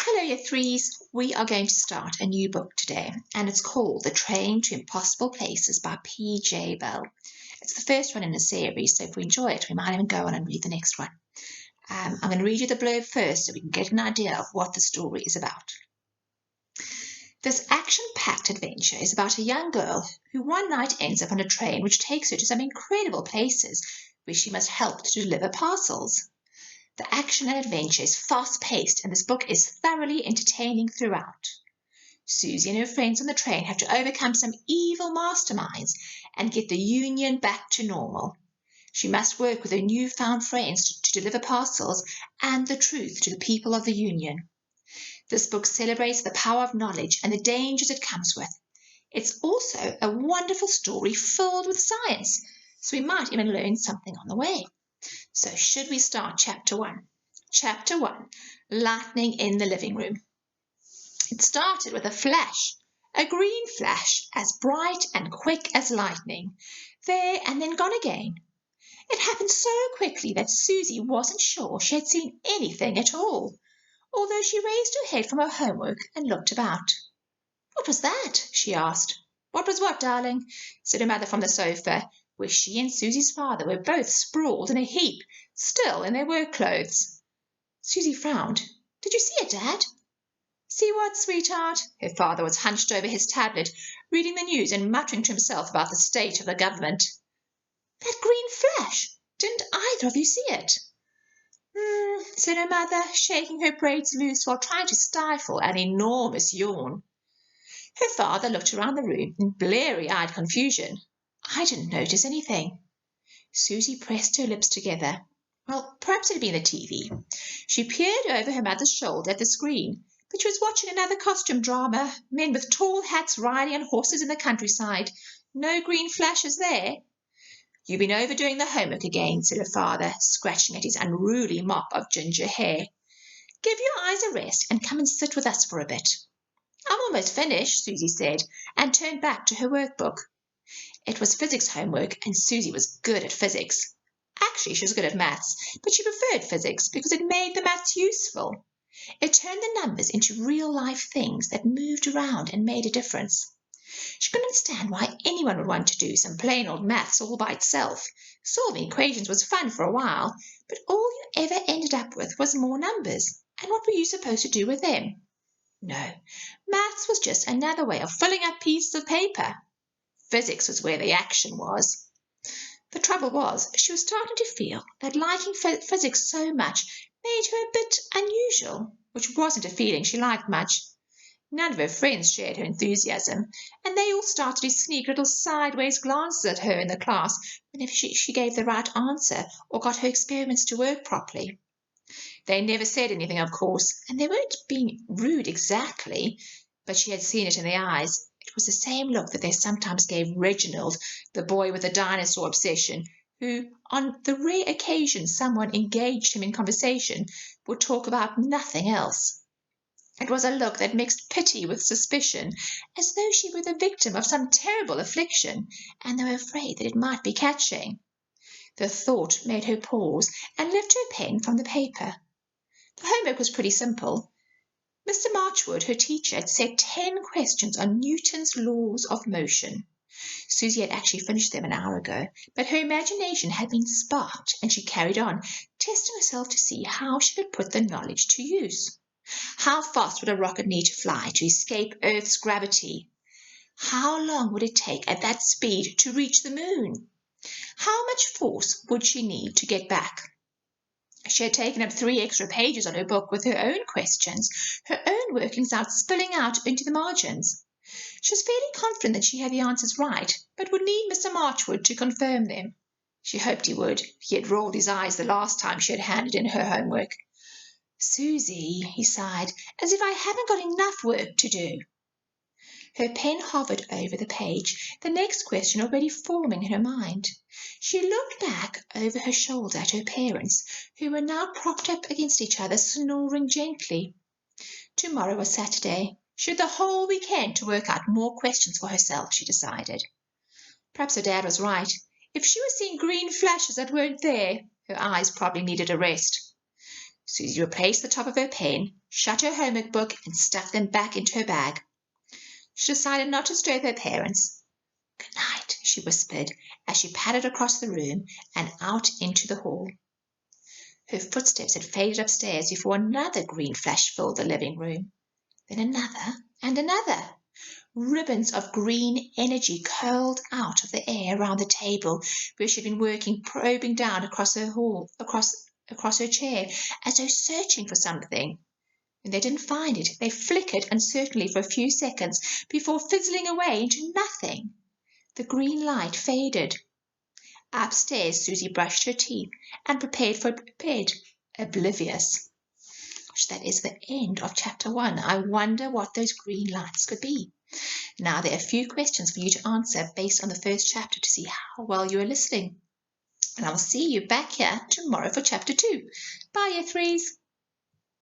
Hello, year threes. We are going to start a new book today, and it's called The Train to Impossible Places by P.J. Bell. It's the first one in the series, so if we enjoy it, we might even go on and read the next one. I'm going to read you the blurb first so we can get an idea of what the story is about. This action-packed adventure is about a young girl who one night ends up on a train which takes her to some incredible places where she must help to deliver parcels. The action and adventure is fast-paced, and this book is thoroughly entertaining throughout. Susie and her friends on the train have to overcome some evil masterminds and get the Union back to normal. She must work with her newfound friends to deliver parcels and the truth to the people of the Union. This book celebrates the power of knowledge and the dangers it comes with. It's also a wonderful story filled with science, so we might even learn something on the way. So should we start chapter 1? Chapter 1, Lightning in the Living Room. It started with a flash, a green flash, as bright and quick as lightning, there and then gone again. It happened so quickly that Susie wasn't sure she had seen anything at all, although she raised her head from her homework and looked about. "What was that?" she asked. "What was what, darling?" said her mother from the sofa, where she and Susie's father were both sprawled in a heap, still in their work clothes. Susie frowned. "Did you see it, Dad?" "See what, sweetheart?" Her father was hunched over his tablet, reading the news and muttering to himself about the state of the government. "That green flash! Didn't either of you see it?" Said her mother, shaking her braids loose while trying to stifle an enormous yawn. Her father looked around the room in bleary-eyed confusion. "I didn't notice anything." Susie pressed her lips together. Well, perhaps it had been the TV. She peered over her mother's shoulder at the screen, but she was watching another costume drama, men with tall hats riding on horses in the countryside. No green flashes there. "You've been overdoing the homework again," said her father, scratching at his unruly mop of ginger hair. "Give your eyes a rest and come and sit with us for a bit." "I'm almost finished," Susie said, and turned back to her workbook. It was physics homework, and Susie was good at physics. Actually, she was good at maths, but she preferred physics because it made the maths useful. It turned the numbers into real-life things that moved around and made a difference. She couldn't understand why anyone would want to do some plain old maths all by itself. Solving equations was fun for a while, but all you ever ended up with was more numbers, and what were you supposed to do with them? No, maths was just another way of filling up pieces of paper. Physics was where the action was. The trouble was, she was starting to feel that liking physics so much made her a bit unusual, which wasn't a feeling she liked much. None of her friends shared her enthusiasm, and they all started to sneak little sideways glances at her in the class whenever she gave the right answer or got her experiments to work properly. They never said anything, of course, and they weren't being rude exactly, but she had seen it in their eyes. It was the same look that they sometimes gave Reginald, the boy with the dinosaur obsession, who, on the rare occasion someone engaged him in conversation, would talk about nothing else. It was a look that mixed pity with suspicion, as though she were the victim of some terrible affliction, and they were afraid that it might be catching. The thought made her pause and lift her pen from the paper. The homework was pretty simple. Mr. Marchwood, her teacher, had set 10 questions on Newton's laws of motion. Susie had actually finished them an hour ago, but her imagination had been sparked, and she carried on, testing herself to see how she could put the knowledge to use. How fast would a rocket need to fly to escape Earth's gravity? How long would it take at that speed to reach the moon? How much force would she need to get back? She had taken up 3 extra pages on her book with her own questions, her own workings out spilling out into the margins. She was fairly confident that she had the answers right, but would need Mr. Marchwood to confirm them. She hoped he would. He had rolled his eyes the last time she had handed in her homework. "Susie," he sighed, "as if I haven't got enough work to do." Her pen hovered over the page, the next question already forming in her mind. She looked back over her shoulder at her parents, who were now propped up against each other, snoring gently. Tomorrow was Saturday. She had the whole weekend to work out more questions for herself, she decided. Perhaps her dad was right. If she was seeing green flashes that weren't there, her eyes probably needed a rest. Susie replaced the top of her pen, shut her homework book, and stuffed them back into her bag. She decided not to disturb her parents. "Good night," she whispered as she padded across the room and out into the hall. Her footsteps had faded upstairs before another green flash filled the living room. Then another and another. Ribbons of green energy curled out of the air around the table where she had been working, probing down across her chair, as though searching for something. When they didn't find it, they flickered uncertainly for a few seconds before fizzling away into nothing. The green light faded. Upstairs, Susie brushed her teeth and prepared for bed, oblivious. Gosh, that is the end of chapter 1. I wonder what those green lights could be. Now, there are a few questions for you to answer based on the first chapter to see how well you are listening. And I'll see you back here tomorrow for chapter 2. Bye, year 3s.